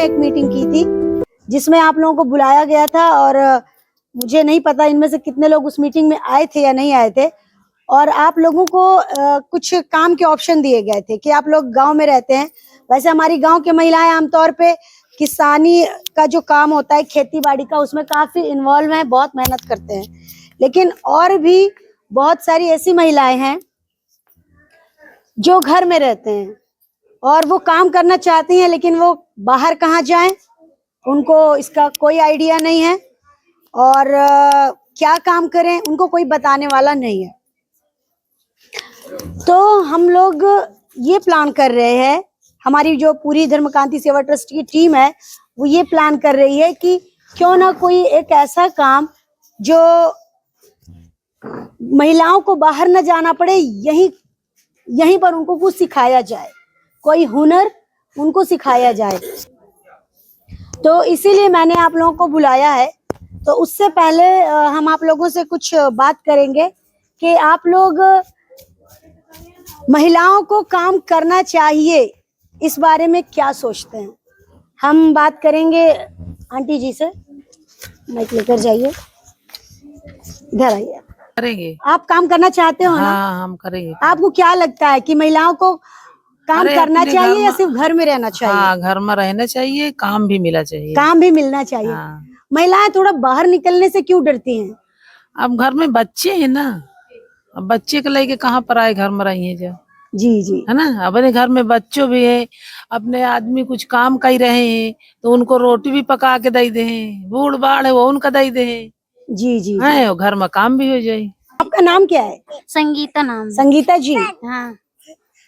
में एक मीटिंग की थी जिसमें आप लोगों को बुलाया गया था और मुझे नहीं पता इनमें से कितने लोग उस मीटिंग में आए थे या नहीं आए थे। और आप लोगों को कुछ काम के ऑप्शन दिए गए थे कि आप लोग गांव में रहते हैं। वैसे हमारी गांव की महिलाएं आमतौर पे किसानी का जो काम होता है, खेती बाड़ी का, उसमें काफी इन्वॉल्व हैं, बहुत मेहनत करते हैं। लेकिन और भी बहुत सारी ऐसी महिलाएं हैं जो घर में रहते हैं और वो काम करना चाहती हैं, लेकिन वो बाहर कहाँ जाएं, उनको इसका कोई आइडिया नहीं है और क्या काम करें उनको कोई बताने वाला नहीं है। तो हम लोग ये प्लान कर रहे हैं, हमारी जो पूरी धर्मकांति सेवा ट्रस्ट की टीम है वो ये प्लान कर रही है कि क्यों ना कोई एक ऐसा काम जो महिलाओं को बाहर न जाना पड़े, यहीं पर उनको कुछ सिखाया जाए, कोई हुनर उनको सिखाया जाए। तो इसीलिए मैंने आप लोगों को बुलाया है। तो उससे पहले हम आप लोगों से कुछ बात करेंगे कि आप लोग महिलाओं को काम करना चाहिए इस बारे में क्या सोचते हैं। हम बात करेंगे आंटी जी से। माइक लेकर जाइए, इधर आइए। करेंगे। आप काम करना चाहते हो ना? हाँ, हम करेंगे। आपको क्या लगता है कि महिलाओं को काम करना चाहिए या सिर्फ घर में रहना चाहिए? हाँ, घर में रहना चाहिए, काम भी मिलना चाहिए। काम भी मिलना चाहिए। हाँ। महिलाएं थोड़ा बाहर निकलने से क्यों डरती हैं? अब घर में बच्चे हैं ना, अब बच्चे को लेके कहाँ पर आए, घर में रही है जो। जी जी, है ना, अपने घर में बच्चों भी है, अपने आदमी कुछ काम कर रहे हैं तो उनको रोटी भी पका के दे दे, बूढ़ बाढ़ है वो उनका दे दे। जी जी, है और घर में काम भी हो जाए। आपका नाम क्या है? संगीता नाम। संगीता जी, हाँ,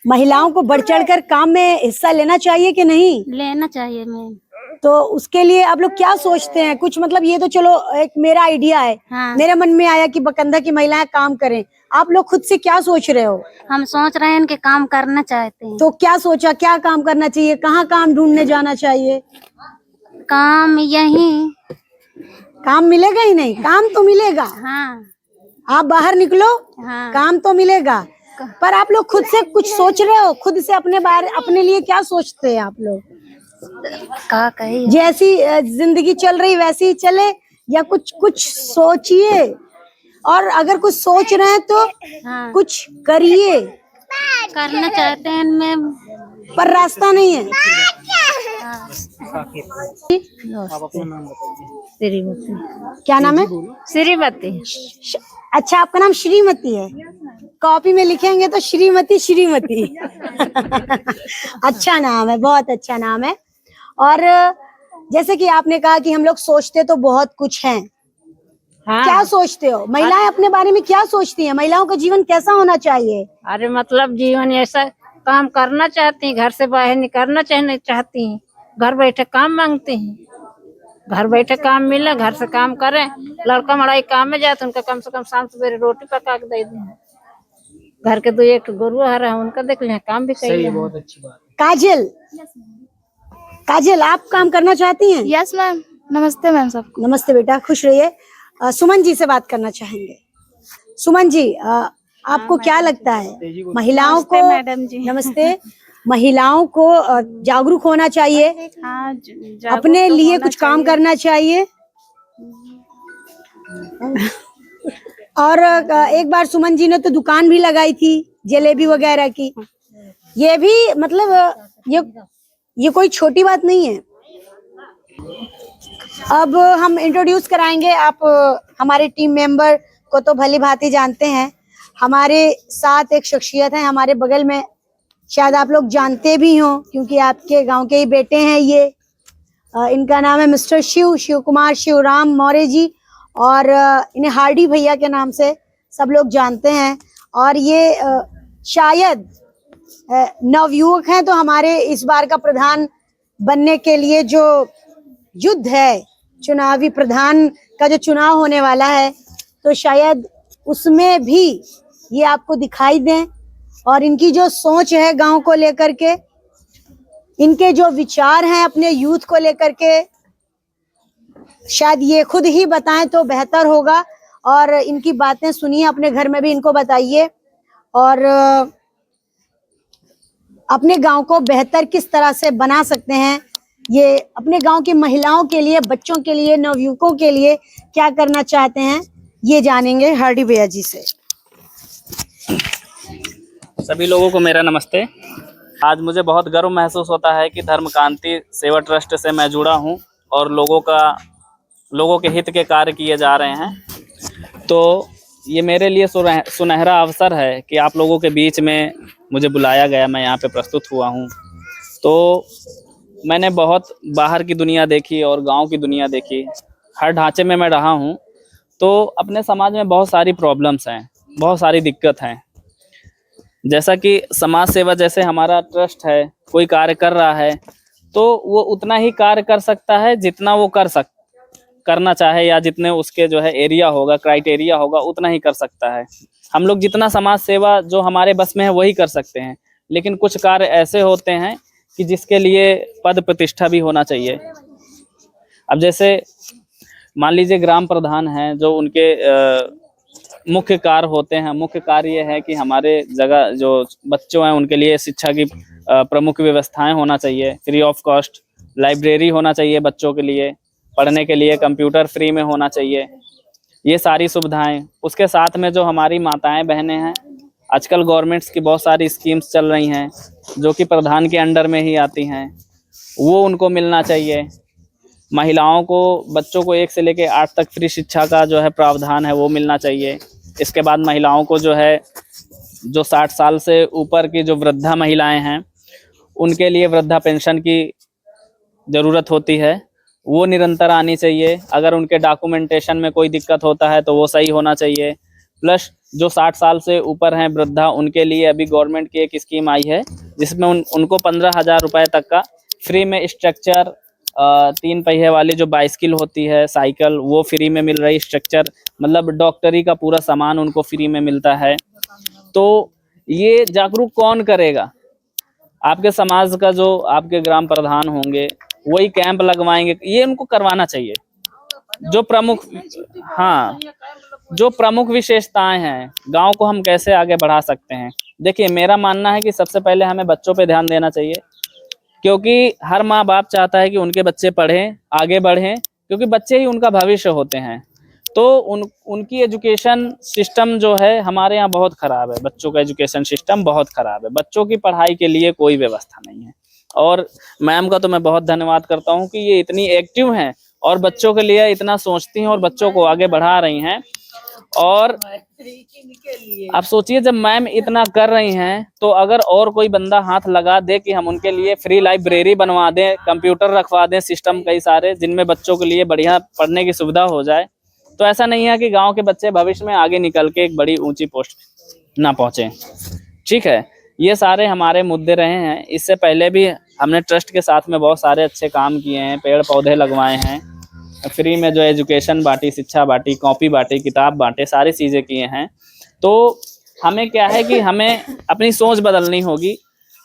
महिलाओं को बढ़ चढ़कर काम में हिस्सा लेना चाहिए कि नहीं? लेना चाहिए मैम। तो उसके लिए आप लोग क्या सोचते हैं? कुछ मतलब ये तो चलो एक मेरा आइडिया है। हाँ। मेरे मन में आया कि बकंदा की महिलाएं काम करें। आप लोग खुद से क्या सोच रहे हो? हम सोच रहे हैं कि काम करना चाहते हैं। तो क्या सोचा, क्या काम करना चाहिए, कहाँ काम ढूंढने जाना चाहिए? काम यहीं। काम मिलेगा ही नहीं? काम तो मिलेगा। हाँ आप बाहर निकलो, हाँ। काम तो मिलेगा। पर आप लोग खुद से कुछ सोच रहे हो? खुद से अपने लिए क्या सोचते हैं आप लोग? का कही जैसी जिंदगी चल रही वैसी ही चले या कुछ सोचिए? और अगर कुछ सोच रहे हैं तो हाँ। कुछ करिए। करना चाहते हैं मैम, पर रास्ता नहीं है। श्रीमती। क्या नाम है? श्रीमती। अच्छा, आपका नाम श्रीमती है। कॉपी में लिखेंगे तो श्रीमती श्रीमती। अच्छा नाम है, बहुत अच्छा नाम है। और जैसे कि आपने कहा कि हम लोग सोचते तो बहुत कुछ हैं। हाँ। क्या सोचते हो? महिलाएं अपने बारे में क्या सोचती हैं? महिलाओं का जीवन कैसा होना चाहिए? अरे मतलब जीवन ऐसा काम करना चाहती हैं, घर से बाहर निकलना चाहती हैं, घर बैठे काम मांगती हैं। घर बैठे काम मिले, घर से काम करें। लड़का मड़ाई काम में जाए तो उनका कम से कम शाम सवेरे रोटी पका के दे दें। घर के दो एक गुरु हरा है उनका देख लें, काम भी करिए। बहुत अच्छी बात। काजल, काजल आप काम करना चाहती हैं? Yes ma'am. नमस्ते मैम सबको। नमस्ते बेटा, खुश रहिए। सुमन जी से बात करना चाहेंगे। सुमन जी, आपको क्या लगता है महिलाओं को? मैडम जी। नमस्ते। महिलाओं को जागरूक होना चाहिए, हाँ, अपने लिए कुछ काम करना चाहिए। और एक बार सुमन जी ने तो दुकान भी लगाई थी जलेबी वगैरह की। ये भी मतलब ये कोई छोटी बात नहीं है। अब हम इंट्रोड्यूस कराएंगे। आप हमारे टीम मेंबर को तो भली भांति जानते हैं। हमारे साथ एक शख्सियत है हमारे बगल में, शायद आप लोग जानते भी हो क्योंकि आपके गांव के ही बेटे हैं ये। इनका नाम है मिस्टर शिव कुमार शिवराम मौर्य जी, और इन्हें हार्डी भैया के नाम से सब लोग जानते हैं। और ये शायद नवयुवक हैं, तो हमारे इस बार का प्रधान बनने के लिए जो युद्ध है, चुनावी प्रधान का जो चुनाव होने वाला है, तो शायद उसमें भी ये आपको दिखाई दें। और इनकी जो सोच है गांव को लेकर के, इनके जो विचार हैं अपने यूथ को लेकर के, शायद ये खुद ही बताएं तो बेहतर होगा। और इनकी बातें सुनिए, अपने घर में भी इनको बताइए और अपने गांव को बेहतर किस तरह से बना सकते हैं ये अपने गांव की महिलाओं के लिए, बच्चों के लिए, नवयुवकों के लिए क्या करना चाहते हैं, ये जानेंगे हार्डी भैया जी से। सभी लोगों को मेरा नमस्ते। आज मुझे बहुत गर्व महसूस होता है कि धर्मकांति सेवा ट्रस्ट से मैं जुड़ा हूं और लोगों के हित के कार्य किए जा रहे हैं। तो ये मेरे लिए सुनहरा अवसर है कि आप लोगों के बीच में मुझे बुलाया गया, मैं यहाँ पे प्रस्तुत हुआ हूँ। तो मैंने बहुत बाहर की दुनिया देखी और गांव की दुनिया देखी, हर ढांचे में मैं रहा हूँ। तो अपने समाज में बहुत सारी प्रॉब्लम्स हैं, बहुत सारी दिक्कत हैं। जैसा कि समाज सेवा, जैसे हमारा ट्रस्ट है, कोई कार्य कर रहा है तो वो उतना ही कार्य कर सकता है जितना वो करना चाहे, या जितने उसके जो है एरिया होगा, क्राइटेरिया होगा, उतना ही कर सकता है। हम लोग जितना समाज सेवा जो हमारे बस में है वही कर सकते हैं, लेकिन कुछ कार्य ऐसे होते हैं कि जिसके लिए पद प्रतिष्ठा भी होना चाहिए। अब जैसे मान लीजिए ग्राम प्रधान हैं, जो उनके मुख्य कार्य होते हैं। मुख्य कार्य ये है कि हमारे जगह जो बच्चों हैं उनके लिए शिक्षा की प्रमुख व्यवस्थाएं होना चाहिए, फ्री ऑफ कॉस्ट लाइब्रेरी होना चाहिए, बच्चों के लिए पढ़ने के लिए कंप्यूटर फ्री में होना चाहिए, ये सारी सुविधाएं। उसके साथ में जो हमारी माताएं बहनें हैं, आजकल गवर्नमेंट्स की बहुत सारी स्कीम्स चल रही हैं जो कि प्रधान के अंडर में ही आती हैं, वो उनको मिलना चाहिए। महिलाओं को, बच्चों को 1 से लेकर 8 तक फ्री शिक्षा का जो है प्रावधान है वो मिलना चाहिए। इसके बाद महिलाओं को जो है, जो 60 साल से ऊपर की जो वृद्धा महिलाएं हैं उनके लिए वृद्धा पेंशन की ज़रूरत होती है, वो निरंतर आनी चाहिए। अगर उनके डॉक्यूमेंटेशन में कोई दिक्कत होता है तो वो सही होना चाहिए। प्लस जो 60 साल से ऊपर हैं वृद्धा, उनके लिए अभी गवर्नमेंट की एक स्कीम आई है जिसमें उनको 15,000 रुपये तक का फ्री में स्ट्रक्चर, 3 पहिए वाली जो बाइसिकल होती है, साइकिल, वो फ्री में मिल रही। स्ट्रक्चर मतलब डॉक्टरी का पूरा सामान उनको फ्री में मिलता है। तो ये जागरूक कौन करेगा? आपके समाज का जो आपके ग्राम प्रधान होंगे वही कैंप लगवाएंगे, ये उनको करवाना चाहिए। जो प्रमुख विशेषताएं हैं, गांव को हम कैसे आगे बढ़ा सकते हैं। देखिए, मेरा मानना है कि सबसे पहले हमें बच्चों पे ध्यान देना चाहिए, क्योंकि हर माँ बाप चाहता है कि उनके बच्चे पढ़ें, आगे बढ़ें, क्योंकि बच्चे ही उनका भविष्य होते हैं। तो उनकी एजुकेशन सिस्टम जो है हमारे यहाँ बहुत ख़राब है। बच्चों का एजुकेशन सिस्टम बहुत ख़राब है। बच्चों की पढ़ाई के लिए कोई व्यवस्था नहीं है। और मैम का तो मैं बहुत धन्यवाद करता हूँ कि ये इतनी एक्टिव हैं और बच्चों के लिए इतना सोचती हैं और बच्चों को आगे बढ़ा रही हैं। और आप सोचिए, जब मैम इतना कर रही हैं तो अगर और कोई बंदा हाथ लगा दे कि हम उनके लिए फ्री लाइब्रेरी बनवा दें, कंप्यूटर रखवा दें, सिस्टम कई सारे जिनमें बच्चों के लिए बढ़िया पढ़ने की सुविधा हो जाए, तो ऐसा नहीं है कि गांव के बच्चे भविष्य में आगे निकल के एक बड़ी ऊंची पोस्ट ना पहुंचे। ठीक है, ये सारे हमारे मुद्दे रहे हैं। इससे पहले भी हमने ट्रस्ट के साथ में बहुत सारे अच्छे काम किए हैं, पेड़ पौधे लगवाए हैं, फ्री में जो एजुकेशन बांटी, शिक्षा बांटी, कॉपी बांटी, किताब बांटे, सारी चीज़ें किए हैं। तो हमें क्या है कि हमें अपनी सोच बदलनी होगी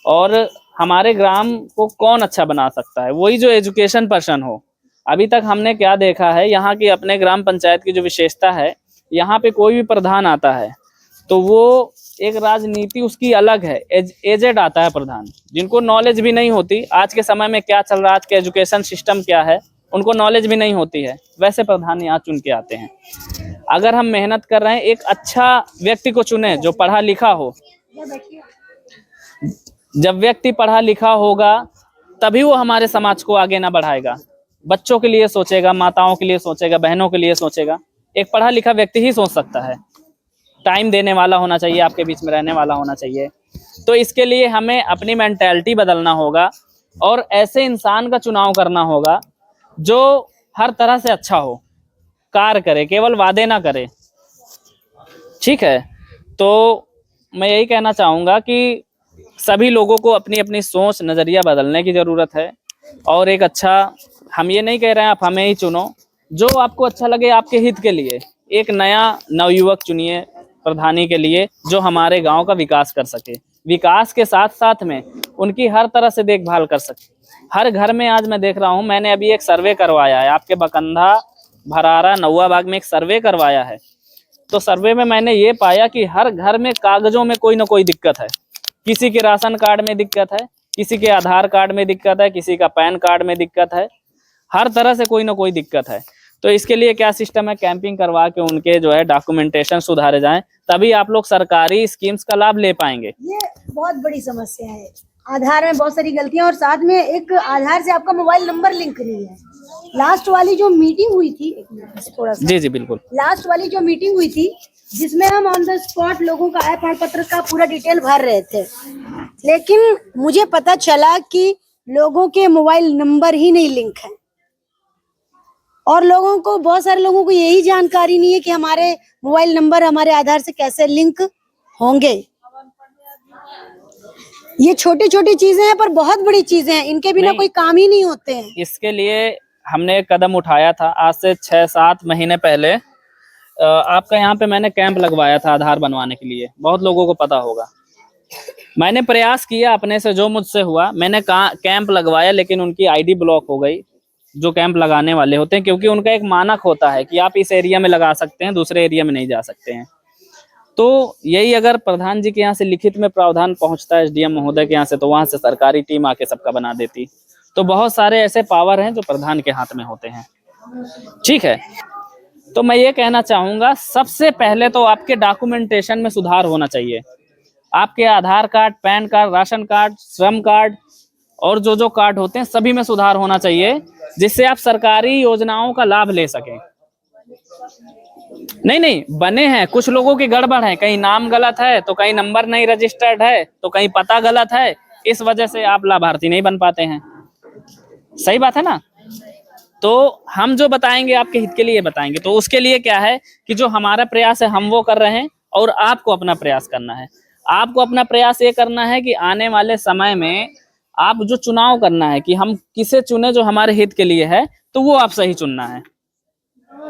और हमारे ग्राम को कौन अच्छा बना सकता है, वही जो एजुकेशन पर्सन हो। अभी तक हमने क्या देखा है, यहाँ की अपने ग्राम पंचायत की जो विशेषता है, यहाँ पे कोई भी प्रधान आता है तो वो एक राजनीति उसकी अलग है। एजेड आता है प्रधान, जिनको नॉलेज भी नहीं होती आज के समय में क्या चल रहा है, आज के एजुकेशन सिस्टम क्या है, उनको नॉलेज भी नहीं होती है, वैसे प्रधान यहाँ चुन के आते हैं। अगर हम मेहनत कर रहे हैं, एक अच्छा व्यक्ति को चुने जो पढ़ा लिखा हो। जब व्यक्ति पढ़ा लिखा होगा तभी वो हमारे समाज को आगे ना बढ़ाएगा, बच्चों के लिए सोचेगा, माताओं के लिए सोचेगा, बहनों के लिए सोचेगा। एक पढ़ा लिखा व्यक्ति ही सोच सकता है। टाइम देने वाला होना चाहिए, आपके बीच में रहने वाला होना चाहिए। तो इसके लिए हमें अपनी मेंटालिटी बदलना होगा और ऐसे इंसान का चुनाव करना होगा जो हर तरह से अच्छा हो, कार्य करे, केवल वादे ना करे। ठीक है, तो मैं यही कहना चाहूँगा कि सभी लोगों को अपनी अपनी सोच, नज़रिया बदलने की ज़रूरत है। और एक अच्छा, हम ये नहीं कह रहे हैं आप हमें ही चुनो, जो आपको अच्छा लगे आपके हित के लिए एक नया नवयुवक चुनिए प्रधानी के लिए, जो हमारे गांव का विकास कर सके, विकास के साथ साथ में उनकी हर तरह से देखभाल कर सके। हर घर में आज मैं देख रहा हूं, मैंने अभी एक सर्वे करवाया है, आपके बकंधा, भरारा, नौवा बाग में एक सर्वे करवाया है। तो सर्वे में मैंने ये पाया कि हर घर में कागजों में कोई ना कोई दिक्कत है। किसी के राशन कार्ड में दिक्कत है, किसी के आधार कार्ड में दिक्कत है, किसी का पैन कार्ड में दिक्कत है, हर तरह से कोई ना कोई दिक्कत है। तो इसके लिए क्या सिस्टम है, कैंपिंग करवा के उनके जो है डॉक्यूमेंटेशन सुधारे जाएं, तभी आप लोग सरकारी स्कीम्स का लाभ ले पाएंगे। ये बहुत बड़ी समस्या है, आधार में बहुत सारी गलतियां, और साथ में एक आधार से आपका मोबाइल नंबर लिंक नहीं है। लास्ट वाली जो मीटिंग हुई थी, एक मिनट थोड़ा सा, जी जी बिल्कुल, लास्ट वाली जो मीटिंग हुई थी जिसमें हम ऑन द स्पॉट लोगों का प्रमाण पत्र का पूरा डिटेल भर रहे थे, लेकिन मुझे पता चला कि लोगों के मोबाइल नंबर ही नहीं लिंक है, और लोगों को, बहुत सारे लोगों को यही जानकारी नहीं है कि हमारे मोबाइल नंबर हमारे आधार से कैसे लिंक होंगे। ये छोटी छोटी चीजें हैं पर बहुत बड़ी चीजें हैं, इनके बिना कोई काम ही नहीं होते हैं। इसके लिए हमने एक कदम उठाया था आज से 6-7 महीने पहले। आपका यहाँ पे मैंने कैंप लगवाया था आधार बनवाने के लिए, बहुत लोगों को पता होगा। मैंने प्रयास किया अपने से जो मुझसे हुआ, मैंने कैंप लगवाया, लेकिन उनकी आईडी ब्लॉक हो गई जो कैंप लगाने वाले होते हैं, क्योंकि उनका एक मानक होता है कि आप इस एरिया में लगा सकते हैं, दूसरे एरिया में नहीं जा सकते हैं। तो यही अगर प्रधान जी के यहाँ से लिखित में प्रावधान पहुंचता है एसडीएम महोदय के यहाँ से, तो वहां से सरकारी टीम आके सबका बना देती। तो बहुत सारे ऐसे पावर हैं जो प्रधान के हाथ में होते हैं। ठीक है, तो मैं ये कहना चाहूंगा, सबसे पहले तो आपके डॉक्यूमेंटेशन में सुधार होना चाहिए। आपके Aadhaar card, PAN card, ration card, श्रम कार्ड और जो कार्ड होते हैं सभी में सुधार होना चाहिए, जिससे आप सरकारी योजनाओं का लाभ ले सकें। नहीं बने हैं, कुछ लोगों की गड़बड़ है, कहीं नाम गलत है तो कहीं नंबर नहीं रजिस्टर्ड है तो कहीं पता गलत है, इस वजह से आप लाभार्थी नहीं बन पाते हैं। सही बात है ना? तो हम जो बताएंगे आपके हित के लिए बताएंगे। तो उसके लिए क्या है कि जो हमारा प्रयास है हम वो कर रहे हैं, और आपको अपना प्रयास करना है। आपको अपना प्रयास ये करना है कि आने वाले समय में आप जो चुनाव करना है कि हम किसे चुने जो हमारे हित के लिए है, तो वो आप सही चुनना है।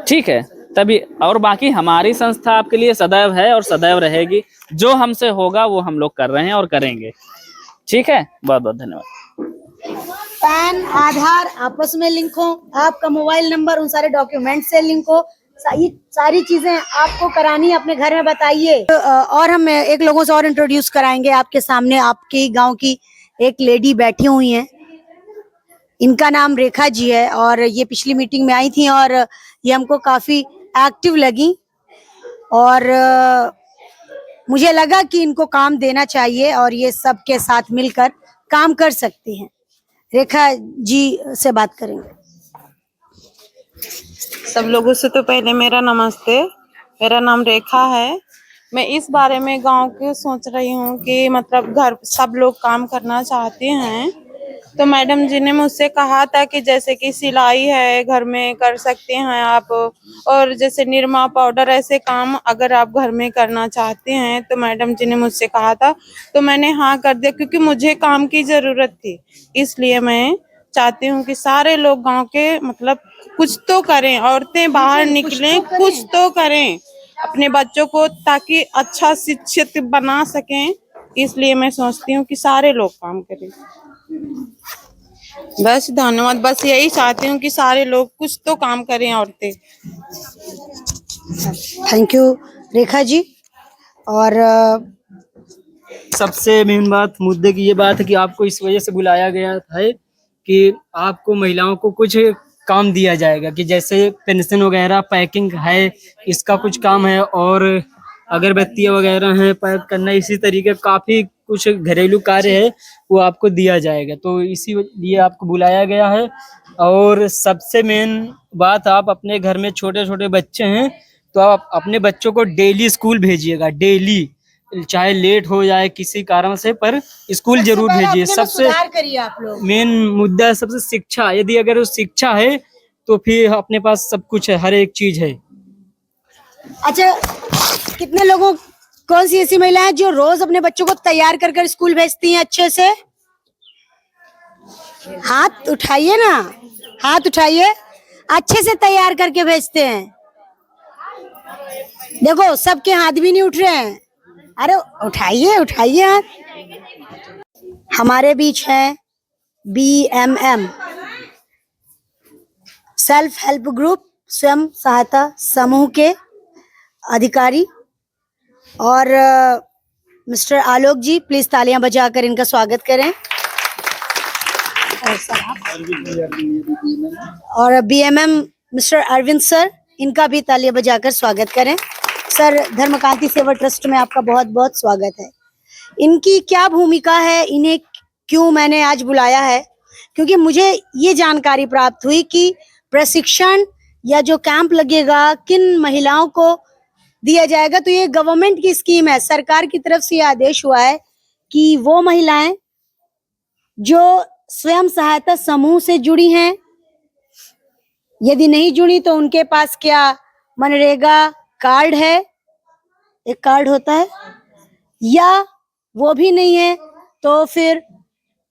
ठीक है, तभी। और बाकी हमारी संस्था आपके लिए सदैव है और सदैव रहेगी। जो हमसे होगा वो हम लोग कर रहे हैं और करेंगे। ठीक है, बहुत बहुत धन्यवाद। पैन, आधार आपस में लिंक हो, आपका मोबाइल नंबर उन सारे डॉक्यूमेंट से लिंक हो, सारी चीजें आपको करानी है, अपने घर में बताइए। और हम एक लोगों से और इंट्रोड्यूस कराएंगे आपके सामने। आपके गांव की एक लेडी बैठी हुई हैं, इनका नाम रेखा जी है, और ये पिछली मीटिंग में आई थी और ये हमको काफी एक्टिव लगी, और मुझे लगा कि इनको काम देना चाहिए और ये सबके साथ मिलकर काम कर सकती हैं। रेखा जी से बात करेंगे। सब लोगों से तो पहले मेरा नमस्ते। मेरा नाम रेखा है। मैं इस बारे में गांव के सोच रही हूँ कि मतलब घर सब लोग काम करना चाहते हैं, तो मैडम जी ने मुझसे कहा था कि जैसे कि सिलाई है घर में कर सकते हैं आप, और जैसे निरमा पाउडर ऐसे काम अगर आप घर में करना चाहते हैं, तो मैडम जी ने मुझसे कहा था, तो मैंने हाँ कर दिया, क्योंकि मुझे काम की जरूरत थी। इसलिए मैं चाहती हूँ कि सारे लोग गांव के मतलब कुछ तो करें, औरतें बाहर निकलें, कुछ तो करें अपने बच्चों को, ताकि अच्छा शिक्षित बना सकें। इसलिए मैं सोचती हूँ कि सारे लोग काम करें। बस धन्यवाद। बस यही चाहती हूँ कि सारे लोग कुछ तो काम करें, औरतें। Thank you Rekha ji. और सबसे मेन बात, मुद्दे की ये बात है कि आपको इस वजह से बुलाया गया है कि आपको महिलाओं को कुछ काम दिया जाएगा, कि जैसे पेंशन वगैरह पैकिंग है, इसका कुछ काम है, और अगरबत्तियाँ वगैरह हैं पैक करना, इसी तरीके काफ़ी कुछ घरेलू कार्य है वो आपको दिया जाएगा। तो इसी लिए आपको बुलाया गया है। और सबसे मेन बात, आप अपने घर में छोटे छोटे बच्चे हैं तो आप अपने बच्चों को डेली स्कूल भेजिएगा, डेली, चाहे लेट हो जाए किसी कारण से, पर स्कूल जरूर भेजिए। सबसे करिए आप लोग। मेन मुद्दा है सबसे शिक्षा। यदि अगर वो शिक्षा है तो फिर अपने पास सब कुछ है, हर एक चीज है। अच्छा, कितने लोगों, कौन सी ऐसी महिला है जो रोज अपने बच्चों को तैयार कर कर स्कूल भेजती हैं अच्छे से? हाथ उठाइए ना, हाथ उठाइए। अच्छे से तैयार करके भेजते हैं। देखो सबके हाथ भी नहीं उठ रहे हैं। अरे उठाइए उठाइए हाथ। हमारे बीच है BMM, सेल्फ हेल्प ग्रुप, स्वयं सहायता समूह के अधिकारी, और मिस्टर आलोक जी, प्लीज तालियां बजाकर इनका स्वागत करें। और सर आप और बीएमएम मिस्टर अरविंद सर, इनका भी तालियां बजाकर स्वागत करें। सर, धर्मकांति सेवा ट्रस्ट में आपका बहुत बहुत स्वागत है। इनकी क्या भूमिका है, इन्हें क्यों मैंने आज बुलाया है, क्योंकि मुझे ये जानकारी प्राप्त हुई कि प्रशिक्षण या जो कैंप लगेगा किन महिलाओं को दिया जाएगा, तो ये गवर्नमेंट की स्कीम है। सरकार की तरफ से ये आदेश हुआ है कि वो महिलाएं जो स्वयं सहायता समूह से जुड़ी हैं, यदि नहीं जुड़ी तो उनके पास क्या मनरेगा कार्ड है, एक कार्ड होता है, या वो भी नहीं है तो फिर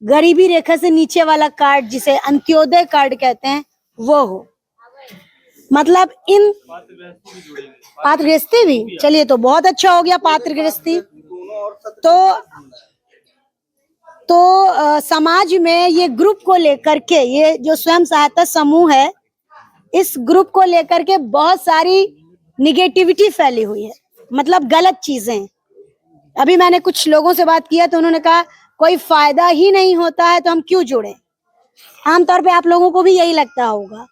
गरीबी रेखा से नीचे वाला कार्ड जिसे अंत्योदय कार्ड कहते हैं वो हो। मतलब इन पात्र गृहस्थी भी, चलिए तो बहुत अच्छा हो गया पात्र गृहस्थी। तो समाज में ये ग्रुप को लेकर के, ये जो स्वयं सहायता समूह है, इस ग्रुप को लेकर के बहुत सारी निगेटिविटी फैली हुई है, मतलब गलत चीजें। अभी मैंने कुछ लोगों से बात किया तो उन्होंने कहा कोई फायदा ही नहीं होता है तो हम क्यों जुड़े। आमतौर पे आप लोगों को भी यही लगता होगा।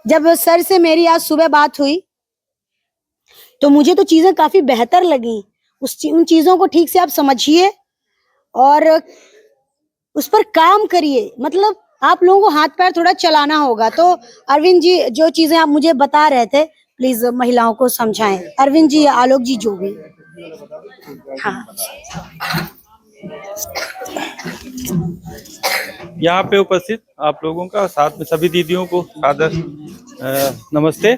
जब सर से मेरी आज सुबह बात हुई तो मुझे तो चीजें काफी बेहतर लगी। उन चीजों को ठीक से आप समझिए और उस पर काम करिए। मतलब आप लोगों को हाथ पैर थोड़ा चलाना होगा। तो अरविंद जी, जो चीजें आप मुझे बता रहे थे, प्लीज महिलाओं को समझाएं। अरविंद जी या आलोक जी, जो भी। हाँ, यहाँ पे उपस्थित आप लोगों का, साथ में सभी दीदियों को सादर नमस्ते।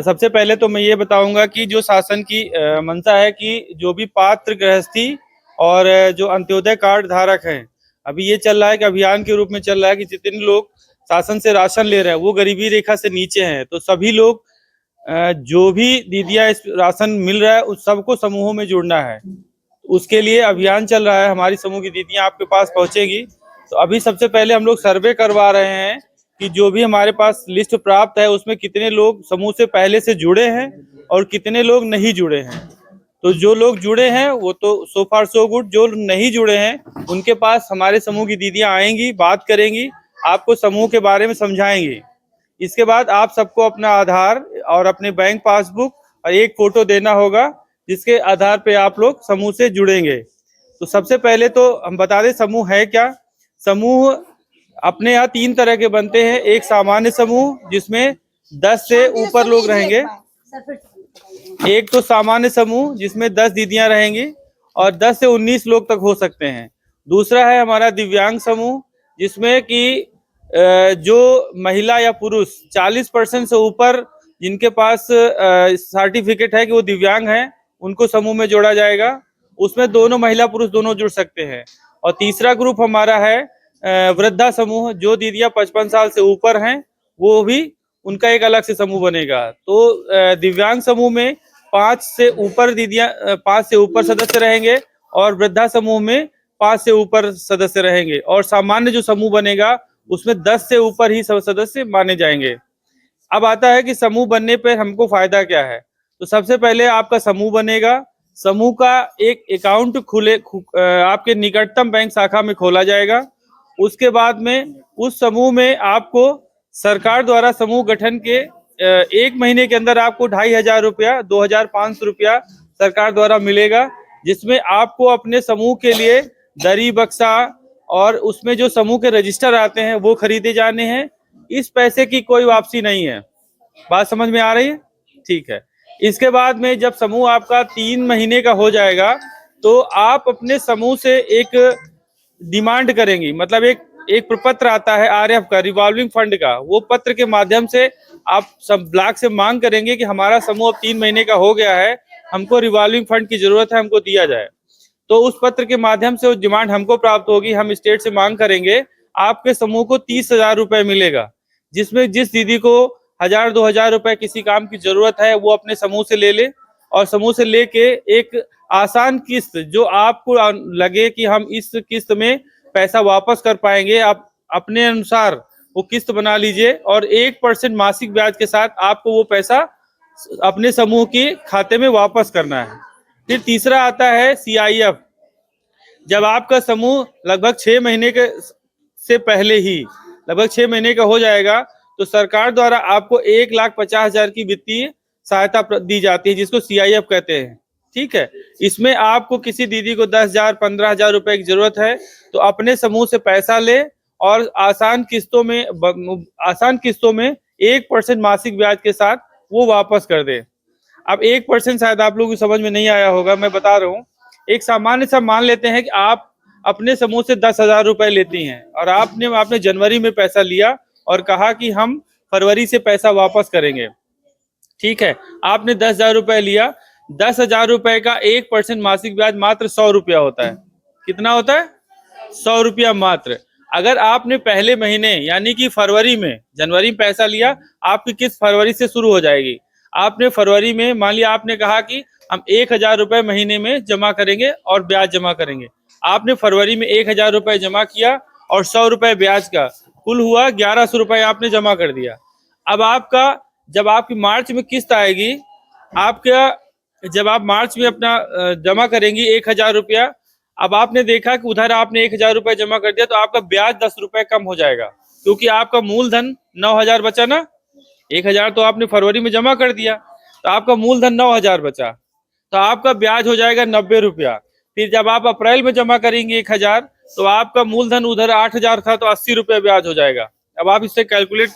सबसे पहले तो मैं ये बताऊंगा कि जो शासन की मंशा है कि जो भी पात्र गृहस्थी और जो अंत्योदय कार्ड धारक हैं, अभी ये चल रहा है कि अभियान के रूप में चल रहा है कि जितने लोग शासन से राशन ले रहे हैं वो गरीबी रेखा से नीचे हैं, तो सभी लोग जो भी दीदियां इस राशन मिल रहा है उस सबको समूहों में जुड़ना है। उसके लिए अभियान चल रहा है, हमारी समूह की दीदियां आपके पास पहुंचेगी। तो अभी सबसे पहले हम लोग सर्वे करवा रहे हैं कि जो भी हमारे पास लिस्ट प्राप्त है उसमें कितने लोग समूह से पहले से जुड़े हैं और कितने लोग नहीं जुड़े हैं। तो जो लोग जुड़े हैं वो तो सो फार सो गुड, जो नहीं जुड़े हैं उनके पास हमारे समूह की दीदियां आएंगी, बात करेंगी, आपको समूह के बारे में समझाएंगी। इसके बाद आप सबको अपना आधार और अपने बैंक पासबुक और एक फोटो देना होगा, जिसके आधार पे आप लोग समूह से जुड़ेंगे। तो सबसे पहले तो हम बता दें समूह है क्या। समूह अपने यहाँ 3 तरह के बनते हैं। एक सामान्य समूह जिसमें 10 से ऊपर लोग रहेंगे, एक तो सामान्य समूह जिसमें 10 दीदियां रहेंगी और 10 से 19 लोग तक हो सकते हैं। दूसरा है हमारा दिव्यांग समूह, जिसमें कि जो महिला या पुरुष 40% से ऊपर जिनके पास सर्टिफिकेट है कि वो दिव्यांग हैं, उनको समूह में जोड़ा जाएगा। उसमें दोनों महिला पुरुष दोनों जुड़ सकते हैं। और तीसरा ग्रुप हमारा है वृद्धा समूह, जो दीदियां 55 साल से ऊपर हैं वो भी, उनका एक अलग से समूह बनेगा। तो दिव्यांग समूह में 5 से ऊपर सदस्य रहेंगे और वृद्धा समूह में 5 से ऊपर सदस्य रहेंगे। और सामान्य जो समूह बनेगा उसमें 10 से ऊपर ही सदस्य माने जाएंगे। अब आता है कि समूह बनने पर हमको फायदा क्या है। तो सबसे पहले आपका समूह बनेगा, समूह का एक अकाउंट आपके निकटतम बैंक शाखा में खोला जाएगा। उसके बाद में उस समूह में आपको सरकार द्वारा समूह गठन के 1 महीने के अंदर आपको 2500 रुपया, 2500 रुपया सरकार द्वारा मिलेगा, जिसमें आपको अपने समूह के लिए दरी बक्सा और उसमें जो समूह के रजिस्टर आते हैं वो खरीदे जाने हैं। इस पैसे की कोई वापसी नहीं है। बात समझ में आ रही है? ठीक है। इसके बाद में जब समूह आपका 3 महीने का हो जाएगा तो आप अपने समूह से एक डिमांड करेंगी, मतलब एक प्रपत्र आता है आरएफ का, रिवॉल्विंग फंड का। वो पत्र के माध्यम से आप सब ब्लॉक से मांग करेंगे कि हमारा समूह अब 3 महीने का हो गया है, हमको रिवॉल्विंग फंड की जरूरत है, हमको दिया जाए। तो उस पत्र के माध्यम से वो डिमांड हमको प्राप्त होगी। हम स्टेट से मांग करेंगे, आपके समूह को 30,000 रुपए मिलेगा, जिसमें जिस दीदी को 1000-2000 रुपए किसी काम की जरूरत है वो अपने समूह से ले ले, और समूह से लेके एक आसान किस्त जो आपको लगे कि हम इस किस्त में पैसा वापस कर पाएंगे, आप अपने अनुसार वो किस्त बना लीजिए और 1% मासिक ब्याज के साथ आपको वो पैसा अपने समूह के खाते में वापस करना है। फिर तीसरा आता है CIF। जब आपका समूह लगभग 6 महीने के से पहले ही, लगभग 6 महीने का हो जाएगा, तो सरकार द्वारा आपको 1,50,000 की वित्तीय सहायता दी जाती है, जिसको CIF कहते हैं। ठीक है, इसमें आपको किसी दीदी को 10,000 15,000 रुपए की जरूरत है तो अपने समूह से पैसा ले और आसान किस्तों में 1% मासिक ब्याज के साथ वो वापस कर दे। अब 1% शायद आप लोगों को समझ में नहीं आया होगा, मैं बता रहा हूँ। एक सामान्य सा मान लेते हैं कि आप अपने समूह से 10,000 रुपए लेती हैं और आपने जनवरी में पैसा लिया और कहा कि हम फरवरी से पैसा वापस करेंगे। ठीक है, आपने 10,000 रुपए लिया, 10,000 रुपए का 1% मासिक ब्याज मात्र 100 रुपया होता है। कितना होता है? 100 रुपया मात्र। अगर आपने पहले महीने यानी कि फरवरी में, जनवरी में पैसा लिया, आपकी किस्त फरवरी से शुरू हो जाएगी। आपने फरवरी में मान लिया, आपने कहा कि हम 1,000 रुपए महीने में जमा करेंगे और ब्याज जमा करेंगे। आपने फरवरी में 1,000 रुपए जमा किया और 100 रुपए ब्याज का, कुल हुआ 1,100 रुपए आपने जमा कर दिया। अब जब आपकी मार्च में किस्त आएगी, जब आप मार्च में अपना जमा करेंगी 1,000 रुपया, अब आपने देखा कि उधर आपने 1,000 रुपए जमा कर दिया तो आपका ब्याज 10 रुपए कम हो जाएगा, क्योंकि आपका मूलधन 9,000 बचा ना। 1,000 तो आपने फरवरी में जमा कर दिया तो आपका मूलधन 9,000 बचा, तो आपका ब्याज हो जाएगा 90 रुपया। फिर जब आप अप्रैल में जमा करेंगे 1,000 तो आपका मूलधन उधर 8,000 था तो 80 रुपये ब्याज हो जाएगा। अब आप इससे कैलकुलेट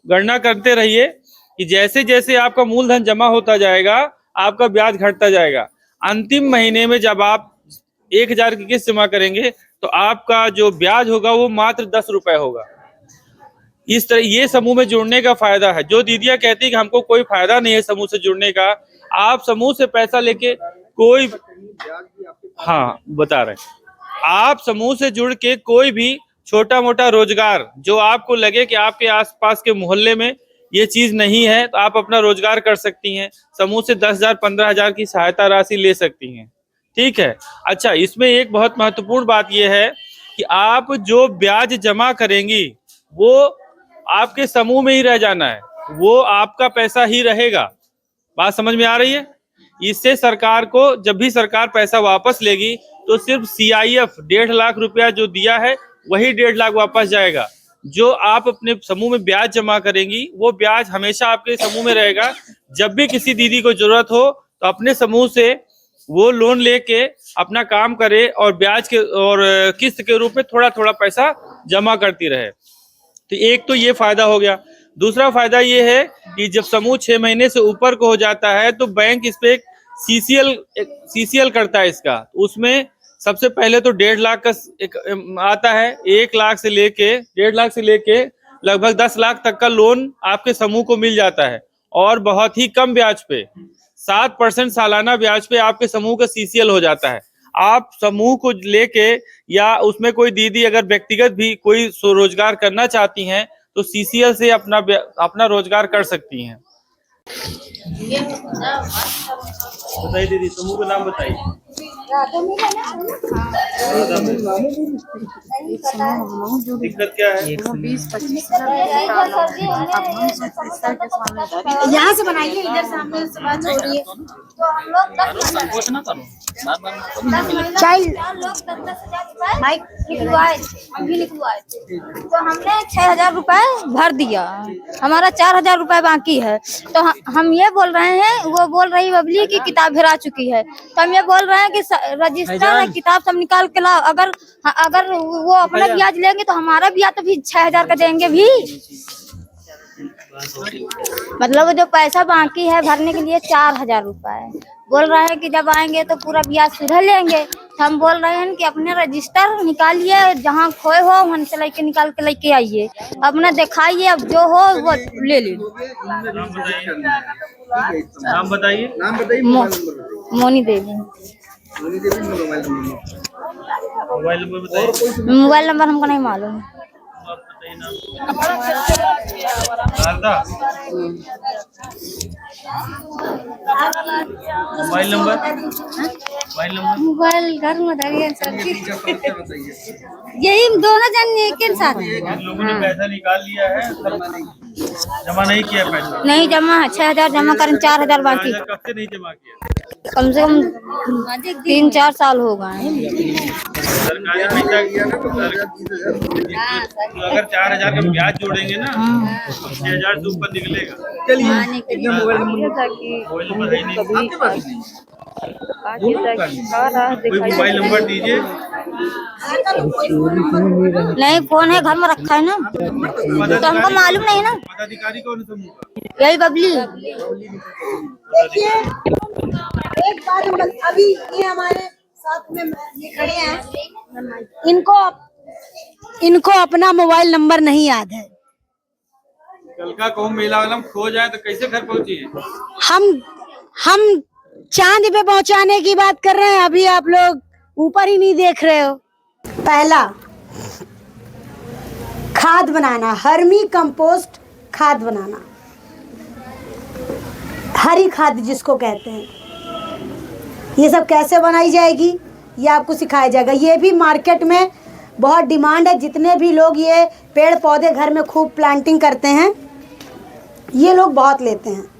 गणना करते रहिए कि जैसे जैसे आपका मूलधन जमा होता जाएगा आपका ब्याज घटता जाएगा। अंतिम महीने में जब आप 1,000 की किस्त जमा करेंगे तो आपका जो ब्याज होगा वो मात्र 10 रुपए होगा। इस तरह ये समूह में जुड़ने का फायदा है। जो दीदियां कहती है कि हमको कोई फायदा नहीं है समूह से जुड़ने का, आप समूह से पैसा लेके कोई, हाँ बता रहे हैं, आप समूह से जुड़ के कोई भी छोटा मोटा रोजगार जो आपको लगे कि आपके आसपास के मोहल्ले में ये चीज नहीं है तो आप अपना रोजगार कर सकती हैं। समूह से 10,000 15,000 की सहायता राशि ले सकती हैं। ठीक है, अच्छा इसमें एक बहुत महत्वपूर्ण बात यह है कि आप जो ब्याज जमा करेंगी वो आपके समूह में ही रह जाना है, वो आपका पैसा ही रहेगा। बात समझ में आ रही है? इससे सरकार को जब भी सरकार पैसा वापस लेगी तो सिर्फ CIF 1.5 लाख रुपया जो दिया है वही 1.5 लाख वापस जाएगा। जो आप अपने समूह में ब्याज जमा करेंगी वो ब्याज हमेशा आपके समूह में रहेगा। जब भी किसी दीदी को जरूरत हो तो अपने समूह से वो लोन लेके अपना काम करे और ब्याज के और किस्त के रूप में थोड़ा थोड़ा पैसा जमा करती रहे। तो एक तो ये फायदा हो गया। दूसरा फायदा ये है कि जब समूह 6 महीने से ऊपर को हो जाता है तो बैंक इस पे CCL करता है इसका। उसमें सबसे पहले तो 1.5 लाख का एक आता है, 1 लाख से लेके 1.5 लाख से लेके लगभग 10 लाख तक का लोन आपके समूह को मिल जाता है और बहुत ही कम ब्याज पे 7% सालाना ब्याज पे आपके समूह का CCL हो जाता है। आप समूह को लेके या उसमें कोई दीदी अगर व्यक्तिगत भी कोई स्वरोजगार करना चाहती हैं तो CCL से अपना रोजगार कर सकती हैं। बताइए दीदी, समूह का नाम बताइए। दिक्कत क्या है? यहाँ से बनाइए, इधर सामने से बात हो रही है। चाइल्ड माइक लिखवाए, अभी लिखवाए तो हमने 6,000 रुपए भर दिया, हमारा 4,000 रुपए बाकी है। तो हम ये बोल रहे हैं, वो बोल रही बबली की किताब भिरा चुकी है, तो हम ये बोल रहे हैं कि रजिस्टर किताब सब निकाल के लाओ। अगर वो अपना ब्याज लेंगे तो हमारा ब्याज तो भी 6,000 का देंगे भी। मतलब जो पैसा बाकी है भरने के लिए 4,000 रुपए बोल रहे हैं कि जब आएंगे तो पूरा ब्याज सुधर लेंगे। तो हम बोल रहे हैं कि अपने रजिस्टर निकालिए, जहाँ खोए हो वहाँ से लेके निकाल के लेके आइए, अपना दिखाइए, अब जो हो वो ले लीजिए। नाम बताइए। मोनी देवी। मोबाइल नंबर हमको नहीं मालूम। मोबाइल नंबर मोबाइल घर में धरिए सर। यही दोनों जन एक साथ लोगों ने पैसा निकाल लिया है, जमा नहीं किया पैसा? नहीं जमा है, 6,000 जमा करें, 4,000 बाकी। कब से नहीं जमा किया? कम से कम 3-4 साल हो गए। सरकारी पैसा तो अगर 4,000 का ब्याज जोड़ेंगे ना तो 6,000 से ऊपर निकलेगा। कोई मोबाइल नंबर दीजिए। नहीं, फोन है घर में रखा है ना, तो हमको मालूम नहीं ना। पदाधिकारी कौन समूह का? यही बबली। देखिए एक बात अभी ये हमारे साथ में ये खड़े हैं, इनको अपना मोबाइल नंबर नहीं याद है। कल का कुंभ मेला वाला खो जाए तो कैसे घर पहुंचिए? हम चांद पे पहुंचाने की बात कर रहे हैं, अभी आप लोग ऊपर ही नहीं देख रहे हो। पहला खाद बनाना, हर्मी कंपोस्ट खाद बनाना, हरी खाद जिसको कहते हैं, ये सब कैसे बनाई जाएगी ये आपको सिखाया जाएगा। ये भी मार्केट में बहुत डिमांड है। जितने भी लोग ये पेड़ पौधे घर में खूब प्लांटिंग करते हैं, ये लोग बहुत लेते हैं।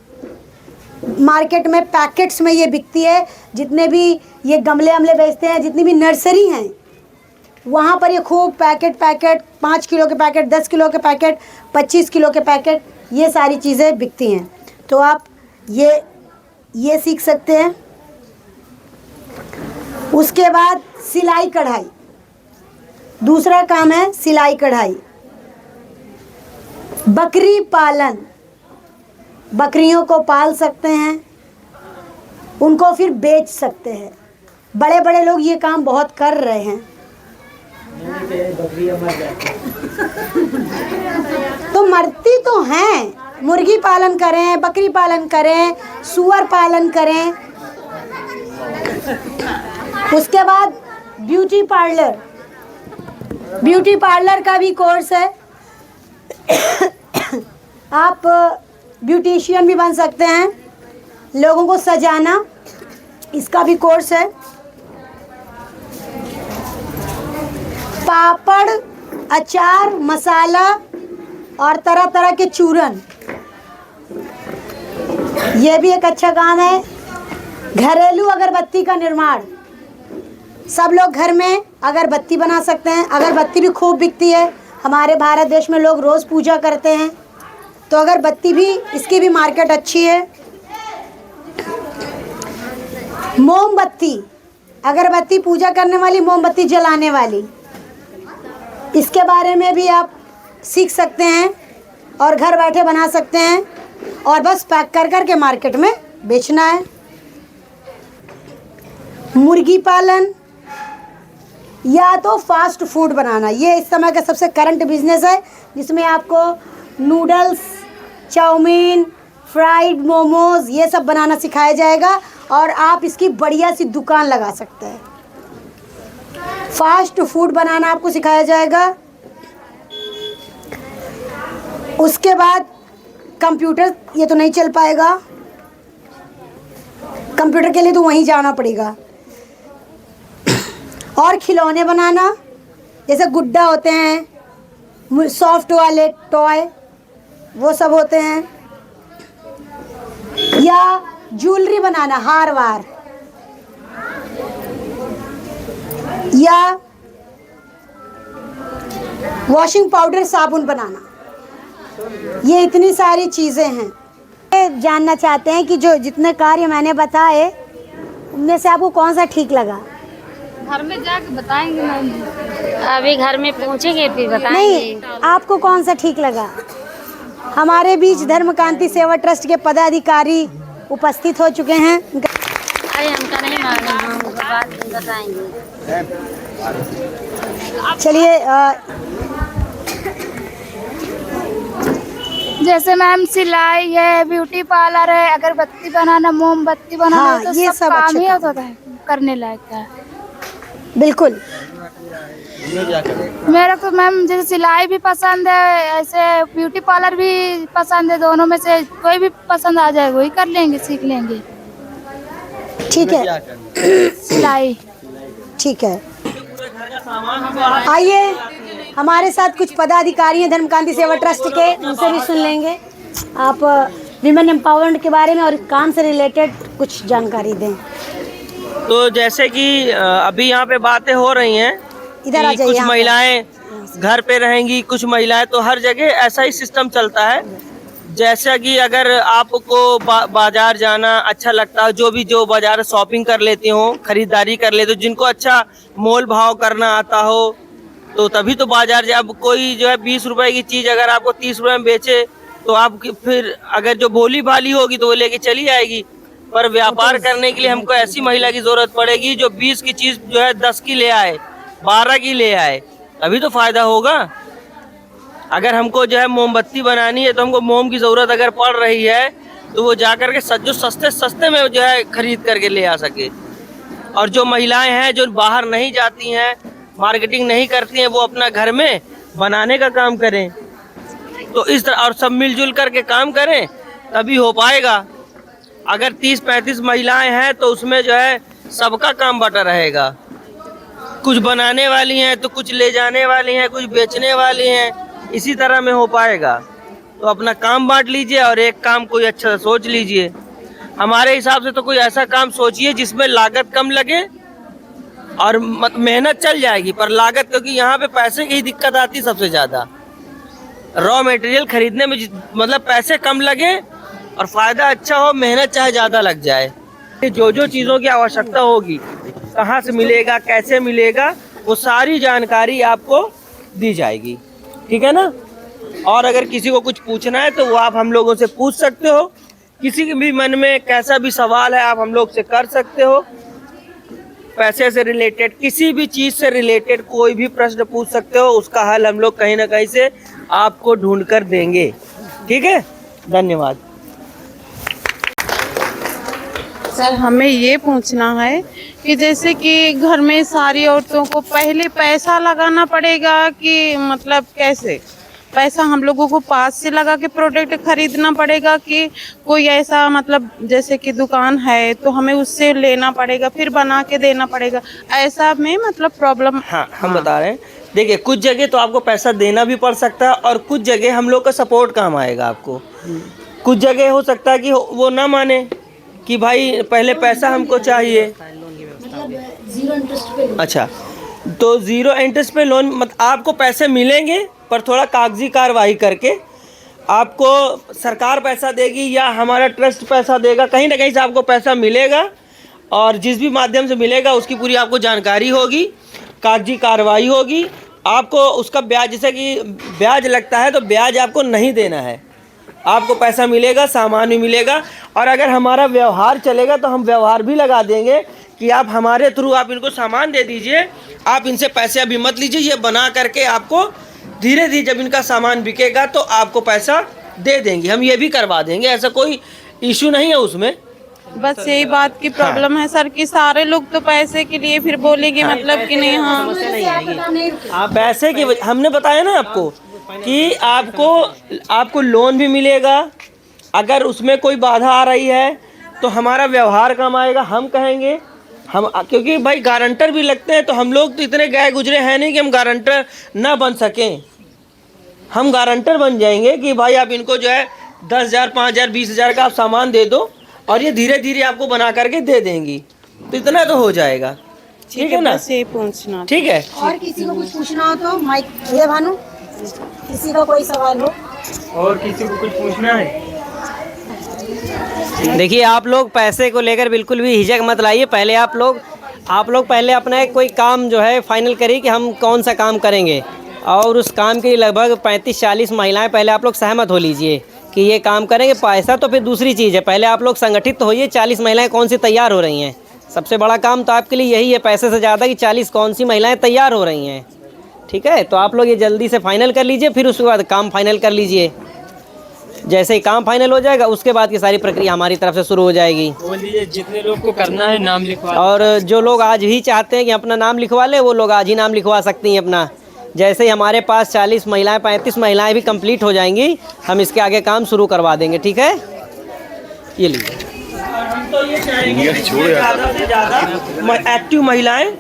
मार्केट में पैकेट्स में ये बिकती है। जितने भी ये गमले बेचते हैं, जितनी भी नर्सरी हैं, वहाँ पर ये खूब पैकेट 5 किलो के पैकेट, 10 किलो के पैकेट, 25 किलो के पैकेट, ये सारी चीज़ें बिकती हैं। तो आप ये सीख सकते हैं। उसके बाद सिलाई कढ़ाई, दूसरा काम है सिलाई कढ़ाई। बकरी पालन, बकरियों को पाल सकते हैं, उनको फिर बेच सकते हैं। बड़े बड़े लोग ये काम बहुत कर रहे हैं। तो मरती तो हैं, मुर्गी पालन करें, बकरी पालन करें, सुअर पालन करें। उसके बाद ब्यूटी पार्लर का भी कोर्स है। आप ब्यूटिशियन भी बन सकते हैं, लोगों को सजाना, इसका भी कोर्स है। पापड़, अचार, मसाला और तरह तरह के चूरन, ये भी एक अच्छा काम है। घरेलू अगरबत्ती का निर्माण, सब लोग घर में अगरबत्ती बना सकते हैं। अगरबत्ती भी खूब बिकती है हमारे भारत देश में, लोग रोज़ पूजा करते हैं, तो अगरबत्ती भी, इसकी भी मार्केट अच्छी है। मोमबत्ती, अगरबत्ती पूजा करने वाली, मोमबत्ती जलाने वाली, इसके बारे में भी आप सीख सकते हैं और घर बैठे बना सकते हैं और बस पैक कर के मार्केट में बेचना है। मुर्गी पालन या तो फास्ट फूड बनाना, ये इस समय का सबसे करंट बिजनेस है, जिसमें आपको नूडल्स, चाउमीन, फ्राइड मोमोज, ये सब बनाना सिखाया जाएगा और आप इसकी बढ़िया सी दुकान लगा सकते हैं। फास्ट फूड बनाना आपको सिखाया जाएगा। उसके बाद कंप्यूटर, ये तो नहीं चल पाएगा, कंप्यूटर के लिए तो वहीं जाना पड़ेगा। और खिलौने बनाना, जैसे गुड्डा होते हैं, सॉफ्ट वाले टॉय, वो सब होते हैं। या ज्वेलरी बनाना, हार वार, या वॉशिंग पाउडर, साबुन बनाना, ये इतनी सारी चीज़ें हैं। जानना चाहते हैं कि जो जितने कार्य मैंने बताए उनमें से आपको कौन सा ठीक लगा? घर में जाके बताएंगे मैम, अभी घर में पूछेंगे फिर बताएंगे। नहीं, आपको कौन सा ठीक लगा? हमारे बीच धर्मकांति सेवा ट्रस्ट के पदाधिकारी उपस्थित हो चुके हैं। अरे हमका नहीं मालूम, हम बाद में बताएंगे। चलिए, जैसे मैम सिलाई है, ब्यूटी पार्लर है, अगरबत्ती बनाना, मोमबत्ती बनाना, हाँ, तो ये सब सब काम अच्छे ही काम होता है, करने लायक है। बिल्कुल। मेरे को मैम जैसे सिलाई भी पसंद है, ऐसे ब्यूटी पार्लर भी पसंद है, दोनों में से कोई भी पसंद आ जाए वही कर लेंगे, सीख लेंगे। ठीक है, सिलाई। ठीक है। आइए, हमारे साथ कुछ पदाधिकारी हैं धर्मकांति सेवा ट्रस्ट के, उनसे भी सुन लेंगे। आप विमेन एम्पावरमेंट के बारे में और काम से रिलेटेड कुछ जानकारी दें। तो जैसे कि अभी यहाँ पे बातें हो रही हैं इधर आ कि जाइए कुछ यहाँ पे। महिलाएं घर पे रहेंगी, कुछ महिलाएं, तो हर जगह ऐसा ही सिस्टम चलता है। जैसा कि अगर आपको बाजार जाना अच्छा लगता है, जो बाजार शॉपिंग कर लेती हो, खरीदारी कर लेते हो, जिनको अच्छा मोल भाव करना आता हो, तो तभी तो बाजार जाए। अब कोई जो है 20 रुपए की चीज अगर आपको 30 रुपए में बेचे, तो आप फिर अगर जो भोली भाली होगी तो वो लेके चली आएगी। पर व्यापार करने के लिए हमको ऐसी महिला की जरूरत पड़ेगी जो 20 की चीज जो है 10 की ले आए, 12 की ले आए, तभी तो फायदा होगा। अगर हमको जो है मोमबत्ती बनानी है तो हमको मोम की जरूरत अगर पड़ रही है तो वो जाकर के जो सस्ते में जो है खरीद करके ले आ सके। और जो महिलाएं हैं जो बाहर नहीं जाती हैं, मार्केटिंग नहीं करती हैं, वो अपना घर में बनाने का काम करें। तो इस तरह और सब मिलजुल करके काम करें तभी हो पाएगा। अगर 30-35 महिलाएं हैं तो उसमें जो है सबका काम बटा रहेगा। कुछ बनाने वाली हैं तो कुछ ले जाने वाली हैं, कुछ बेचने वाली हैं, इसी तरह में हो पाएगा। तो अपना काम बांट लीजिए और एक काम कोई अच्छा सोच लीजिए। हमारे हिसाब से तो कोई ऐसा काम सोचिए जिसमें लागत कम लगे और मेहनत चल जाएगी, पर लागत, क्योंकि यहाँ पे पैसे की ही दिक्कत आती है सबसे ज़्यादा। रॉ मटेरियल खरीदने में मतलब पैसे कम लगे और फायदा अच्छा हो, मेहनत चाहे ज़्यादा लग जाए। जो चीज़ों की आवश्यकता होगी, कहाँ से मिलेगा, कैसे मिलेगा, वो सारी जानकारी आपको दी जाएगी, ठीक है ना। और अगर किसी को कुछ पूछना है तो वो आप हम लोगों से पूछ सकते हो। किसी के भी मन में कैसा भी सवाल है आप हम लोग से कर सकते हो। पैसे से रिलेटेड, किसी भी चीज़ से रिलेटेड कोई भी प्रश्न पूछ सकते हो, उसका हल हम लोग कहीं ना कहीं से आपको ढूंढ कर देंगे, ठीक है। धन्यवाद। सर, हमें ये पूछना है कि जैसे कि घर में सारी औरतों को पहले पैसा लगाना पड़ेगा कि मतलब कैसे पैसा हम लोगों को पास से लगा के प्रोडक्ट खरीदना पड़ेगा, कि कोई ऐसा मतलब जैसे कि दुकान है तो हमें उससे लेना पड़ेगा फिर बना के देना पड़ेगा, ऐसा में मतलब प्रॉब्लम। हाँ, हम बता रहे हैं। देखिए, कुछ जगह तो आपको पैसा देना भी पड़ सकता है और कुछ जगह हम लोग का सपोर्ट काम आएगा आपको। कुछ जगह हो सकता है कि वो ना माने कि भाई पहले पैसा हमको चाहिए। अच्छा, तो 0 इंटरेस्ट पे लोन आपको पैसे मिलेंगे, पर थोड़ा कागजी कार्रवाई करके आपको सरकार पैसा देगी या हमारा ट्रस्ट पैसा देगा, कहीं ना कहीं से आपको पैसा मिलेगा। और जिस भी माध्यम से मिलेगा उसकी पूरी आपको जानकारी होगी, कागजी कार्रवाई होगी। आपको उसका ब्याज, जैसे कि ब्याज लगता है तो ब्याज आपको नहीं देना है, आपको पैसा मिलेगा, सामान भी मिलेगा। और अगर हमारा व्यवहार चलेगा तो हम व्यवहार भी लगा देंगे कि आप हमारे थ्रू आप इनको सामान दे दीजिए, आप इनसे पैसे अभी मत लीजिए, ये बना करके आपको धीरे धीरे जब इनका सामान बिकेगा तो आपको पैसा दे देंगे। हम ये भी करवा देंगे, ऐसा कोई इशू नहीं है उसमें। बस यही बात की प्रॉब्लम है सर कि सारे लोग तो पैसे के लिए फिर बोलेंगे मतलब कि नहीं। हाँ, पैसे की हमने बताया ना आपको कि आपको लोन भी मिलेगा। अगर उसमें कोई बाधा आ रही है तो हमारा व्यवहार काम आएगा। हम कहेंगे हम, क्योंकि भाई गारंटर भी लगते हैं, तो हम लोग तो इतने गए गुजरे हैं नहीं कि हम गारंटर ना बन सकें। हम गारंटर बन जाएंगे कि भाई आप इनको जो है 10,000, 5,000, 20,000 का आप सामान दे दो और ये धीरे धीरे आपको बना करके दे देंगी, तो इतना तो हो जाएगा, ठीक है ना। से पूछना ठीक है। और किसी को कुछ पूछना हो तो माइक ये भानु, किसी का कोई सवाल हो और किसी को कुछ पूछना है। देखिए, आप लोग पैसे को लेकर बिल्कुल भी हिचक मत लाइए। पहले आप लोग पहले अपना कोई काम जो है फाइनल करिए कि हम कौन सा काम करेंगे, और उस काम के लिए लगभग 35-40 महिलाएं पहले आप लोग सहमत हो लीजिए कि ये काम करेंगे। पैसा तो फिर दूसरी चीज़ है, पहले आप लोग संगठित तो होइए। 40 महिलाएं कौन सी तैयार हो रही हैं, सबसे बड़ा काम तो आपके लिए यही है, पैसे से ज़्यादा कि 40 कौन सी महिलाएं तैयार हो रही हैं, ठीक है। तो आप लोग ये जल्दी से फाइनल कर लीजिए, फिर उसके बाद काम फाइनल कर लीजिए। जैसे ही काम फाइनल हो जाएगा उसके बाद की सारी प्रक्रिया हमारी तरफ से शुरू हो जाएगी। बोल दीजिए जितने लोग को करना है नाम लिखवा। और जो लोग आज ही चाहते हैं कि अपना नाम लिखवा ले, वो लोग आज ही नाम लिखवा सकती हैं अपना। जैसे ही हमारे पास 40 महिलाएं, 35 महिलाएं भी कंप्लीट हो जाएंगी, हम इसके आगे काम शुरू करवा देंगे, ठीक है। ये लीजिए। हम तो ये चाहेंगे ज़्यादा से ज़्यादा एक्टिव महिलाएं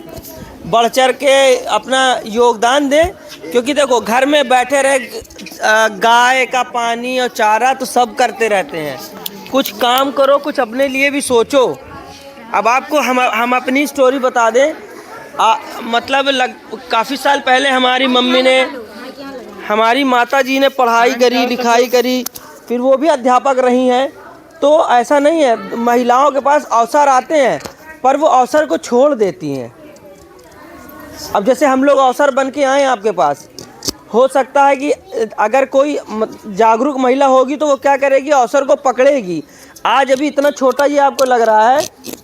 बढ़ चढ़ के अपना योगदान दें, क्योंकि देखो घर में बैठे रहे गाय का पानी और चारा तो सब करते रहते हैं। कुछ काम करो, कुछ अपने लिए भी सोचो, अब आपको हम अपनी स्टोरी बता दें। मतलब काफ़ी साल पहले हमारी मम्मी ने, हमारी माताजी ने पढ़ाई करी, लिखाई करी, फिर वो भी अध्यापक रही हैं। तो ऐसा नहीं है, महिलाओं के पास अवसर आते हैं पर वो अवसर को छोड़ देती हैं। अब जैसे हम लोग अवसर बन के आए आपके पास, हो सकता है कि अगर कोई जागरूक महिला होगी तो वो क्या करेगी, अवसर को पकड़ेगी। आज अभी इतना छोटा ये आपको लग रहा है,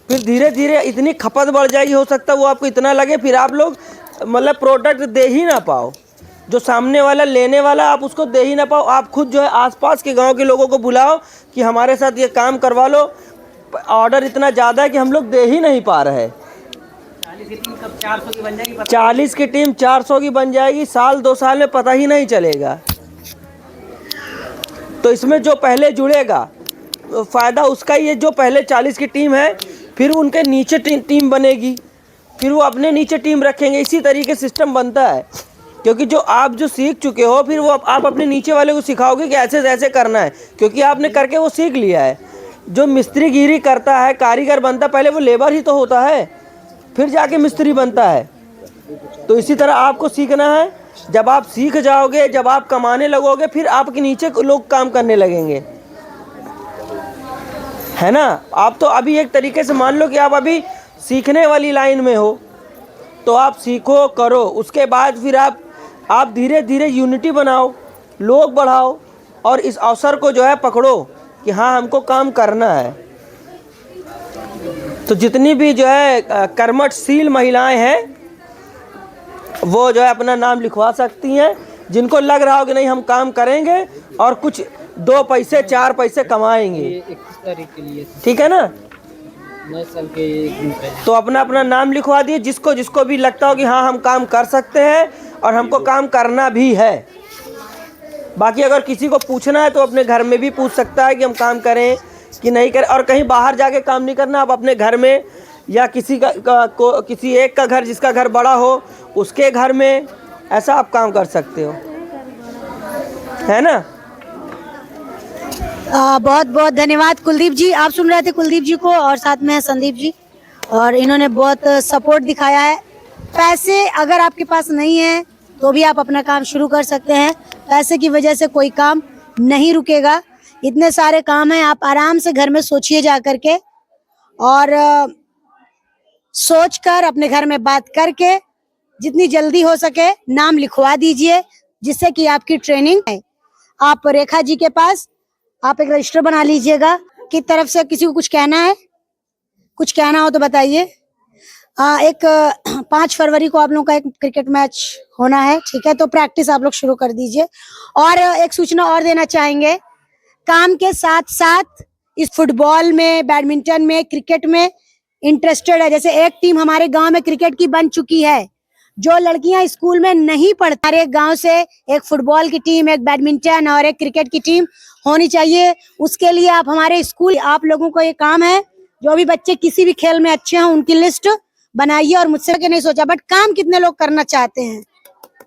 फिर धीरे धीरे इतनी खपत बढ़ जाएगी, हो सकता है वो आपको इतना लगे फिर आप लोग मतलब प्रोडक्ट दे ही ना पाओ, जो सामने वाला लेने वाला आप उसको दे ही ना पाओ। आप खुद जो है आसपास के गांव के लोगों को बुलाओ कि हमारे साथ ये काम करवा लो। ऑर्डर इतना ज़्यादा है कि हम लोग दे ही नहीं पा रहे हैं। 40 की टीम 400 की बन जाएगी, साल 2 साल में पता ही नहीं चलेगा। तो इसमें जो पहले जुड़ेगा फ़ायदा उसका ही है। जो पहले 40 की टीम है, फिर उनके नीचे टीम बनेगी, फिर वो अपने नीचे टीम रखेंगे। इसी तरीके सिस्टम बनता है, क्योंकि जो आप जो सीख चुके हो फिर वो आप अपने नीचे वाले को सिखाओगे कि ऐसे ऐसे करना है, क्योंकि आपने करके वो सीख लिया है। जो मिस्त्री गिरी करता है, कारीगर बनता है, पहले वो लेबर ही तो होता है, फिर जाके मिस्त्री बनता है। तो इसी तरह आपको सीखना है। जब आप सीख जाओगे, जब आप कमाने लगोगे, फिर आपके नीचे लोग काम करने लगेंगे, है ना। आप तो अभी एक तरीके से मान लो कि आप अभी सीखने वाली लाइन में हो, तो आप सीखो, करो, उसके बाद फिर आप धीरे धीरे यूनिटी बनाओ, लोग बढ़ाओ और इस अवसर को जो है पकड़ो कि हाँ हमको काम करना है। तो जितनी भी जो है कर्मठशील महिलाएं हैं वो जो है अपना नाम लिखवा सकती हैं। जिनको लग रहा हो कि नहीं हम काम करेंगे और कुछ 2 पैसे 4 पैसे कमाएंगे, ठीक है ना, तो अपना अपना नाम लिखवा दिए। जिसको जिसको भी लगता हो कि हाँ हम काम कर सकते हैं और हमको काम करना भी है। बाकी अगर किसी को पूछना है तो अपने घर में भी पूछ सकता है कि हम काम करें कि नहीं करें। और कहीं बाहर जाके काम नहीं करना, आप अपने घर में या किसी किसी एक का घर, जिसका घर बड़ा हो उसके घर में ऐसा आप काम कर सकते हो, है ना। बहुत बहुत धन्यवाद कुलदीप जी। आप सुन रहे थे कुलदीप जी को, और साथ में है संदीप जी, और इन्होंने बहुत सपोर्ट दिखाया है। पैसे अगर आपके पास नहीं है तो भी आप अपना काम शुरू कर सकते हैं। पैसे की वजह से कोई काम नहीं रुकेगा। इतने सारे काम हैं, आप आराम से घर में सोचिए जा करके, और सोचकर अपने घर में बात करके जितनी जल्दी हो सके नाम लिखवा दीजिए, जिससे कि आपकी ट्रेनिंग है। आप रेखा जी के पास आप एक रजिस्टर बना लीजिएगा। की तरफ से किसी को कुछ कहना है, कुछ कहना हो तो बताइए। एक 5 फरवरी को आप लोगों का एक क्रिकेट मैच होना है, ठीक है, तो प्रैक्टिस आप लोग शुरू कर दीजिए। और एक सूचना और देना चाहेंगे, काम के साथ साथ इस फुटबॉल में, बैडमिंटन में, क्रिकेट में इंटरेस्टेड है। जैसे एक टीम हमारे गांव में क्रिकेट की बन चुकी है। जो लड़कियां स्कूल में नहीं पढ़ती, हमारे गांव से एक फुटबॉल की टीम, एक बैडमिंटन और एक क्रिकेट की टीम होनी चाहिए। उसके लिए आप हमारे स्कूल, आप लोगों को ये काम है, जो भी बच्चे किसी भी खेल में अच्छे हैं उनकी लिस्ट बनाइए। और मुझसे के नहीं सोचा, बट काम कितने लोग करना चाहते हैं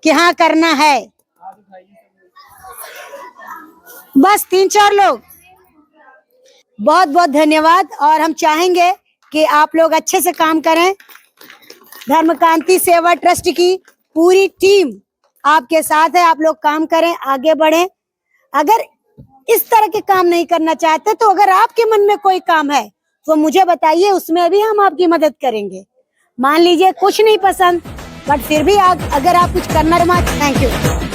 कि हाँ करना है, बस 3-4 लोग। बहुत बहुत धन्यवाद। और हम चाहेंगे कि आप लोग अच्छे से काम करें। धर्मकांति सेवा ट्रस्ट की पूरी टीम आपके साथ है। आप लोग काम करें, आगे बढ़ें। अगर इस तरह के काम नहीं करना चाहते तो अगर आपके मन में कोई काम है तो मुझे बताइए, उसमें भी हम आपकी मदद करेंगे। मान लीजिए कुछ नहीं पसंद, बट फिर भी अगर आप कुछ करना, थैंक यू।